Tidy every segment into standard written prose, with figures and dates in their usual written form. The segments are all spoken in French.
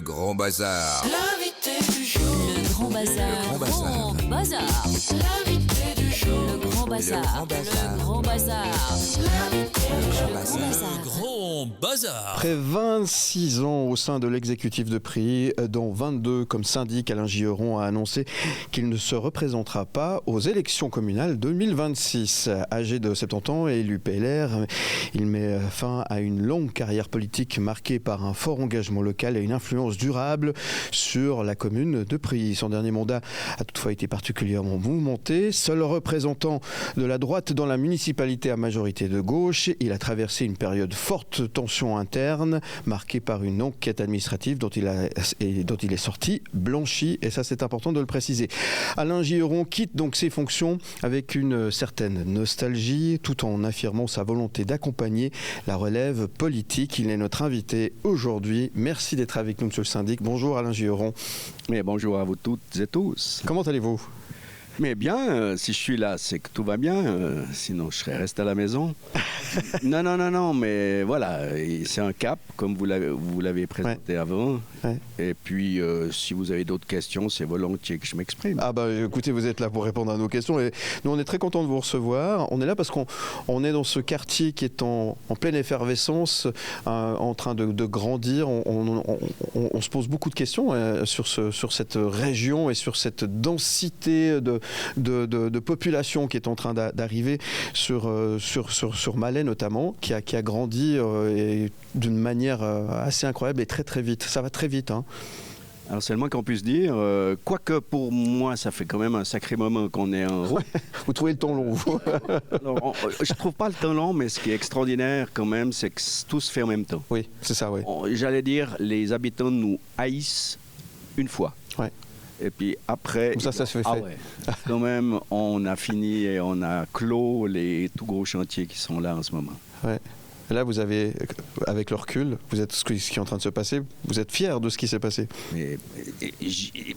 Grand Bazar. L'invité du jour. Le Grand Bazar. Le Grand Bazar. Grand Bazar. L'invité du jour. Le Grand Bazar. Le Grand Bazar. Le Grand Bazar. L'invité du jour. Bazar. Grand Bazar. Après 26 ans au sein de l'exécutif de Prilly, dont 22 comme syndic, Alain Giheron a annoncé qu'il ne se représentera pas aux élections communales 2026. Âgé de 70 ans et élu PLR, il met fin à une longue carrière politique marquée par un fort engagement local et une influence durable sur la commune de Prilly. Son dernier mandat a toutefois été particulièrement mouvementé. Seul représentant de la droite dans la municipalité à majorité de gauche, il a traversé une période forte tension interne, marquée par une enquête administrative dont il est sorti blanchi, et ça c'est important de le préciser. Alain Giheron quitte donc ses fonctions avec une certaine nostalgie, tout en affirmant sa volonté d'accompagner la relève politique. Il est notre invité aujourd'hui. Merci d'être avec nous, monsieur le syndic. Bonjour Alain Giheron. Mais bonjour à vous toutes et tous. Comment allez-vous ? Mais bien, si je suis là, c'est que tout va bien. Sinon, je serais resté à la maison. Non, mais voilà, c'est un cap, comme vous l'avez présenté avant. Ouais. Et puis, si vous avez d'autres questions, c'est volontiers que je m'exprime. Ah bah écoutez, vous êtes là pour répondre à nos questions et nous on est très contents de vous recevoir. On est là parce qu'on est dans ce quartier qui est en pleine effervescence, en train de grandir. On se pose beaucoup de questions sur cette région et sur cette densité de population qui est en train d'arriver sur Malais notamment, qui a grandi d'une manière assez incroyable et très très vite. Ça va très vite, hein. Alors, c'est le moins qu'on puisse dire. Quoique, pour moi, ça fait quand même un sacré moment qu'on est en route. Vous trouvez le temps long, vous? Alors, je trouve pas le temps long, mais ce qui est extraordinaire quand même, c'est que tout se fait en même temps. Oui, c'est ça, oui. J'allais dire, les habitants nous haïssent une fois. Ouais. Et puis après, ça se fait. Ouais. Quand même, on a fini et on a clos les tout gros chantiers qui sont là en ce moment. Ouais. Là, vous avez, avec le recul, vous êtes ce qui est en train de se passer, vous êtes fier de ce qui s'est passé.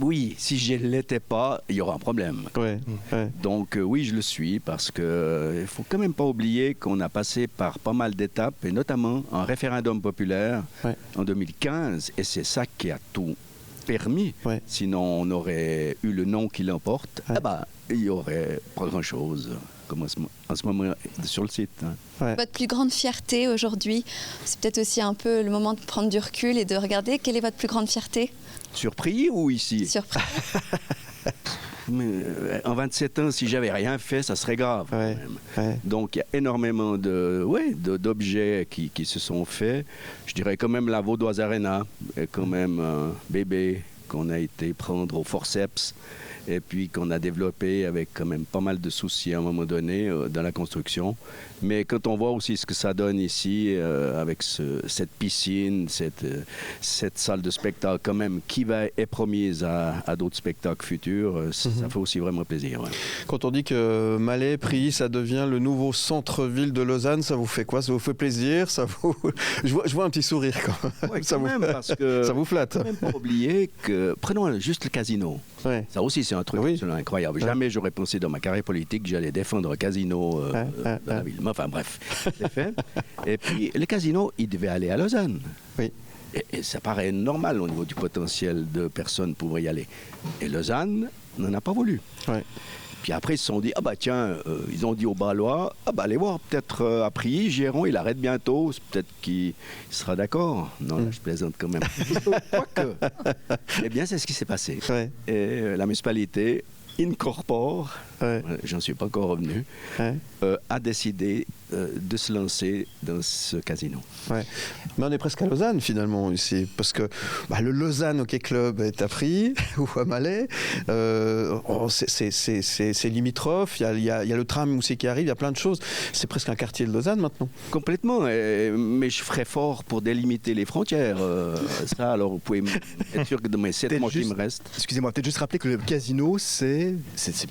Oui, si je ne l'étais pas, il y aura un problème. Ouais. Donc oui, je le suis parce que il faut quand même pas oublier qu'on a passé par pas mal d'étapes et notamment un référendum populaire en 2015 et c'est ça qui a tout permis. Ouais. Sinon, on aurait eu le non qui l'emporte. Ouais. Il n'y aurait pas grand-chose comme en ce moment sur le site. Hein. Ouais. Votre plus grande fierté aujourd'hui, c'est peut-être aussi un peu le moment de prendre du recul et de regarder quelle est votre plus grande fierté ? Surpris ou ici ? Surpris. Mais, en 27 ans, si j'avais rien fait, ça serait grave. Ouais. Ouais. Donc, il y a énormément d'objets qui se sont faits. Je dirais quand même la Vaudoise Arena, est quand même un bébé qu'on a été prendre au forceps et puis qu'on a développé avec quand même pas mal de soucis à un moment donné dans la construction. Mais quand on voit aussi ce que ça donne ici avec cette piscine, cette salle de spectacle quand même qui est promise à d'autres spectacles futurs, ça fait aussi vraiment plaisir. Ouais. Quand on dit que Malais, Prilly, ça devient le nouveau centre-ville de Lausanne, ça vous fait quoi ? Ça vous fait plaisir ? Je vois un petit sourire quand même. Ouais, quand même parce que ça vous flatte. Il ne faut même pas oublier que, prenons juste le casino. Ouais. Ça aussi, c'est un truc incroyable. Jamais j'aurais pensé dans ma carrière politique que j'allais défendre un casino dans la ville. Enfin bref, c'est fait. Et puis, le casino, il devait aller à Lausanne. Oui. Et ça paraît normal au niveau du potentiel de personnes pour y aller. Et Lausanne n'en a pas voulu. Ouais. Puis après, ils se sont dit, ils ont dit aux Balois, allez voir, peut-être à Prilly, Giheron, il arrête bientôt, peut-être qu'il sera d'accord. Non, là, je plaisante quand même. Quoique. Eh bien, c'est ce qui s'est passé. Ouais. Et la municipalité incorpore, j'en suis pas encore revenu, a décidé de se lancer dans ce casino. Ouais. Mais on est presque à Lausanne finalement ici, parce que le Lausanne Hockey Club est à Prilly ou à Malais, c'est limitrophe, il y a le tram aussi qui arrive, il y a plein de choses. C'est presque un quartier de Lausanne maintenant. Complètement, mais je ferai fort pour délimiter les frontières. Ça, alors vous pouvez être sûr que dans mes 7 mois qui me restent. Excusez-moi, peut-être juste rappeler que le casino, c'est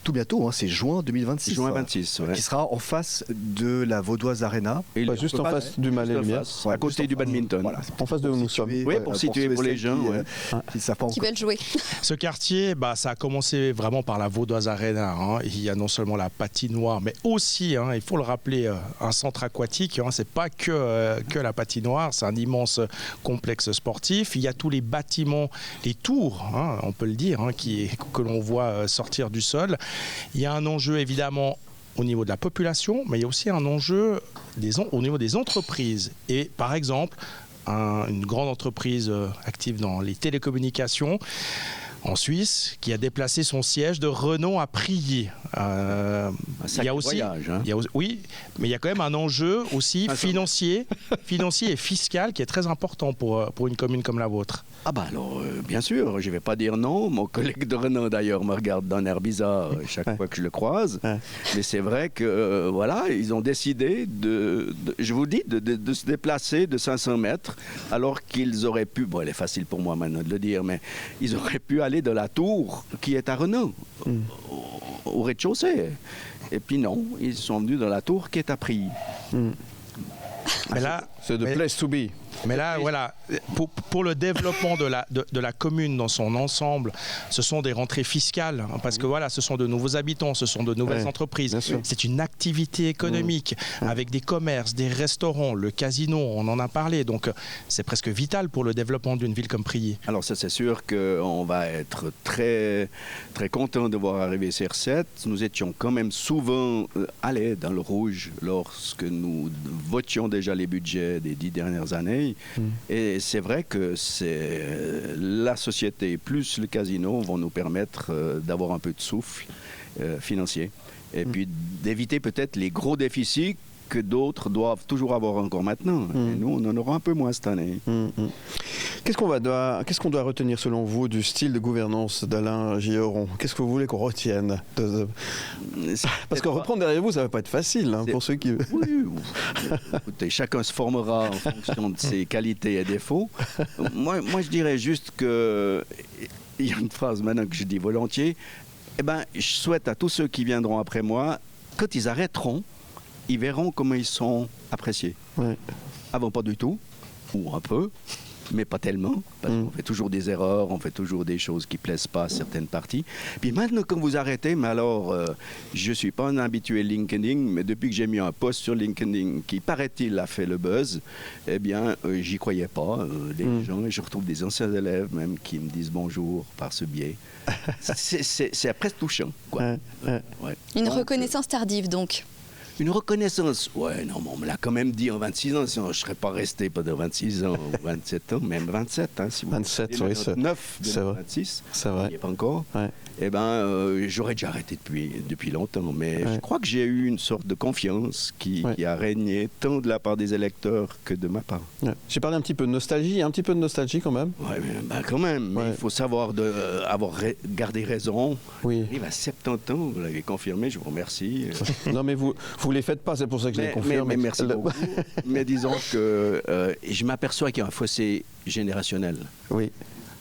tout bientôt, hein, crois que c'est juin 2026. Juin 26, ouais. Qui sera en face de la Vaudoise Arena. Et juste en face du Malais Lumière. À côté du badminton. Voilà, En face de où nous sommes. Oui, pour situer pour les gens. Qui savent pas Qui encore. veulent jouer. Ce quartier, ça a commencé vraiment par la Vaudoise Arena. Hein. Il y a non seulement la patinoire, mais aussi, il faut le rappeler, un centre aquatique. Hein. C'est pas que la patinoire, c'est un immense complexe sportif. Il y a tous les bâtiments, les tours, hein, on peut le dire, hein, que l'on voit sortir du sol. Il y a un enjeu évidemment au niveau de la population, mais il y a aussi un enjeu au niveau des entreprises. Et par exemple, une grande entreprise active dans les télécommunications en Suisse qui a déplacé son siège de Renon à Prilly. Il y a aussi, voyage, hein. oui, mais il y a quand même un enjeu aussi financier et fiscal qui est très important pour une commune comme la vôtre. Ah bah alors, bien sûr, je ne vais pas dire non. Mon collègue de Renan, d'ailleurs, me regarde d'un air bizarre chaque fois que je le croise. Mais c'est vrai que, voilà, ils ont décidé je vous dis, de se déplacer de 500 mètres, alors qu'ils auraient pu, bon, elle est facile pour moi maintenant de le dire, mais ils auraient pu aller de la tour qui est à Renan, au rez-de-chaussée. Et puis non, ils sont venus dans la tour qui est à Prilly. Mais là, c'est the place to be. Mais là, voilà, pour le développement de la commune dans son ensemble, ce sont des rentrées fiscales, hein, parce que voilà, ce sont de nouveaux habitants, ce sont de nouvelles entreprises. C'est une activité économique avec des commerces, des restaurants, le casino, on en a parlé. Donc, c'est presque vital pour le développement d'une ville comme Prilly. Alors ça, c'est sûr qu'on va être très, très content de voir arriver ces recettes. Nous étions quand même souvent allés dans le rouge lorsque nous votions déjà les budgets des 10 dernières années. Et c'est vrai que la société plus le casino vont nous permettre d'avoir un peu de souffle financier. Et puis d'éviter peut-être les gros déficits que d'autres doivent toujours avoir encore maintenant. Et nous, on en aura un peu moins cette année. Qu'est-ce qu'on doit retenir selon vous du style de gouvernance d'Alain Giheron? Qu'est-ce que vous voulez qu'on retienne Parce que reprendre derrière vous, ça ne va pas être facile pour ceux qui... Oui. Écoutez, chacun se formera en fonction de ses qualités et défauts. Moi, je dirais juste que... Il y a une phrase maintenant que je dis volontiers. Je souhaite à tous ceux qui viendront après moi, quand ils arrêteront, ils verront comment ils sont appréciés. Avant, pas du tout, ou un peu, mais pas tellement, parce qu'on fait toujours des erreurs, on fait toujours des choses qui ne plaisent pas à certaines parties. Puis maintenant, quand vous arrêtez, mais alors, je ne suis pas un habitué LinkedIn, mais depuis que j'ai mis un post sur LinkedIn qui, paraît-il, a fait le buzz, eh bien, j'y croyais pas. Les gens, et je retrouve des anciens élèves même qui me disent bonjour par ce biais. C'est presque touchant, quoi. Une reconnaissance tardive, donc. Une reconnaissance, ouais, non, mais on me l'a quand même dit en 26 ans, sinon je ne serais pas resté pendant 26 ans, ou 27 ans, même 27, si vous 27, oui, c'est 9, 2026, c'est vrai. Il n'y est pas encore. J'aurais déjà arrêté depuis longtemps, mais je crois que j'ai eu une sorte de confiance qui a régné tant de la part des électeurs que de ma part. J'ai parlé un petit peu de nostalgie quand même. Oui, quand même, mais il faut savoir avoir gardé raison. Oui. J'arrive à 70 ans, vous l'avez confirmé, je vous remercie. Non, mais vous ne les faites pas, c'est pour ça que je l'ai confirmé. Mais merci beaucoup. Mais disons que je m'aperçois qu'il y a un fossé générationnel. Oui.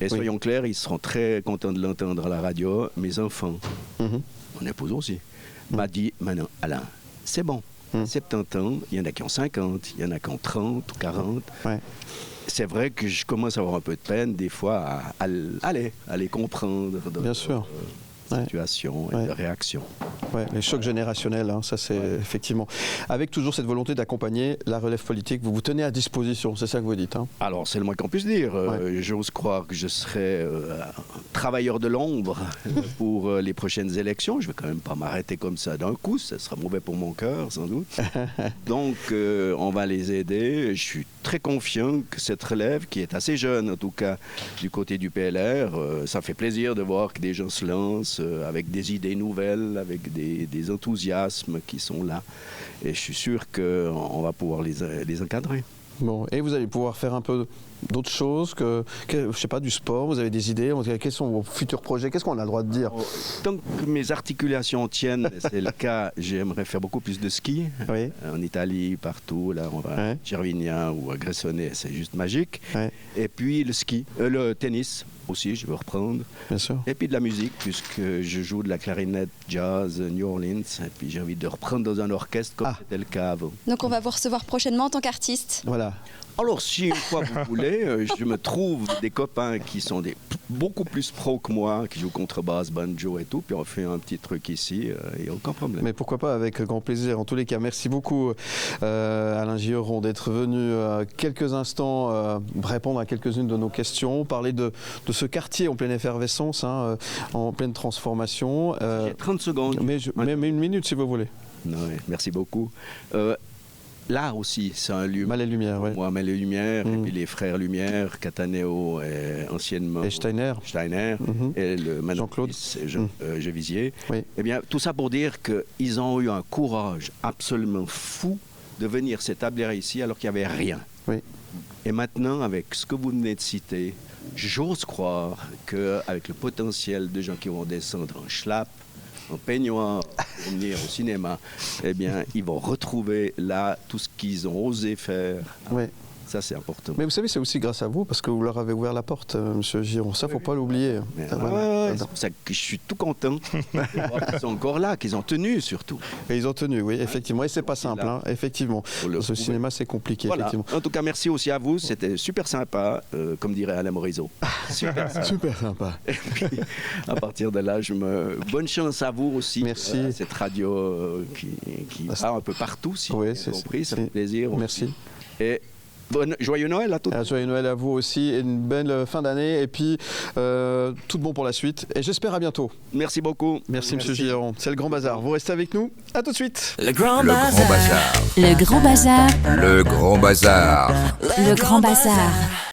Et soyons clairs, ils seront très contents de l'entendre à la radio. Mes enfants, mon épouse aussi, m'a dit, maintenant, Alain, c'est bon. 70 ans, il y en a qui ont 50, il y en a qui ont 30 ou 40. C'est vrai que je commence à avoir un peu de peine, des fois, à les comprendre. Bien sûr. Situation et de réaction. Les chocs générationnels, ça c'est effectivement. Avec toujours cette volonté d'accompagner la relève politique, vous vous tenez à disposition, c'est ça que vous dites. Alors c'est le moins qu'on puisse dire. J'ose croire que je serai travailleur de l'ombre pour les prochaines élections. Je ne vais quand même pas m'arrêter comme ça d'un coup, ça sera mauvais pour mon cœur sans doute. Donc on va les aider. Je suis très confiant que cette relève, qui est assez jeune en tout cas du côté du PLR, ça fait plaisir de voir que des gens se lancent avec des idées nouvelles, avec des enthousiasmes qui sont là. Et je suis sûr qu'on va pouvoir les encadrer. Bon, et vous allez pouvoir faire un peu d'autres choses je sais pas, du sport, vous avez des idées? Quels sont vos futurs projets? Qu'est-ce qu'on a le droit de dire? Tant que mes articulations tiennent, c'est le cas, j'aimerais faire beaucoup plus de ski. Oui. En Italie, partout, là, on va à Cervinia ou à Gressonnet, c'est juste magique. Ouais. Et puis le ski, le tennis aussi, je veux reprendre. Bien sûr. Et puis de la musique, puisque je joue de la clarinette jazz New Orleans. Et puis j'ai envie de reprendre dans un orchestre comme c'était le cas avant. Donc on va vous recevoir prochainement en tant qu'artiste. Voilà. Alors, si une fois vous voulez, je me trouve des copains qui sont beaucoup plus pros que moi, qui jouent contrebasse, banjo et tout, puis on fait un petit truc ici, il n'y a aucun problème. Mais pourquoi pas, avec grand plaisir. En tous les cas, merci beaucoup Alain Gilleron d'être venu quelques instants répondre à quelques-unes de nos questions, parler de ce quartier en pleine effervescence, en pleine transformation. J'ai 30 secondes. Mais une minute si vous voulez. Non, ouais, merci beaucoup. L'art aussi, c'est un lieu. Mal et Lumière, oui. Moi, Mal et Lumière, et puis les frères Lumière, Cataneo et anciennement. Et Steiner. Et le Jean-Claude. Gevisier. Oui. Eh bien, tout ça pour dire qu'ils ont eu un courage absolument fou de venir s'établir ici alors qu'il n'y avait rien. Oui. Et maintenant, avec ce que vous venez de citer, j'ose croire qu'avec le potentiel de gens qui vont descendre en schlapp, en peignoir, pour venir au cinéma, eh bien, ils vont retrouver là tout ce qu'ils ont osé faire. Oui. Ça, c'est important. Mais vous savez, c'est aussi grâce à vous, parce que vous leur avez ouvert la porte, Monsieur Giron. Ça, faut pas l'oublier. C'est pour ça que je suis tout content de voir qu'ils sont encore là, qu'ils ont tenu surtout. Et ils ont tenu, oui, effectivement. Et c'est pas simple, effectivement. Ce cinéma, c'est compliqué, voilà. effectivement. En tout cas, merci aussi à vous. C'était super sympa, comme dirait Alain Morisot. Super sympa. Super sympa. Et puis, à partir de là, bonne chance à vous aussi. Merci. Cette radio qui part un peu partout, si oui, j'ai compris. Ça fait plaisir. Merci. Aussi. Et joyeux Noël à tous. Joyeux Noël à vous aussi, et une belle fin d'année, et puis tout de bon pour la suite, et j'espère à bientôt. Merci beaucoup. Merci. Monsieur Gilleron. C'est le Grand Bazar. Vous restez avec nous. À tout de suite. Le Grand Le Grand Bazar. Le Grand Bazar. Le Grand Bazar.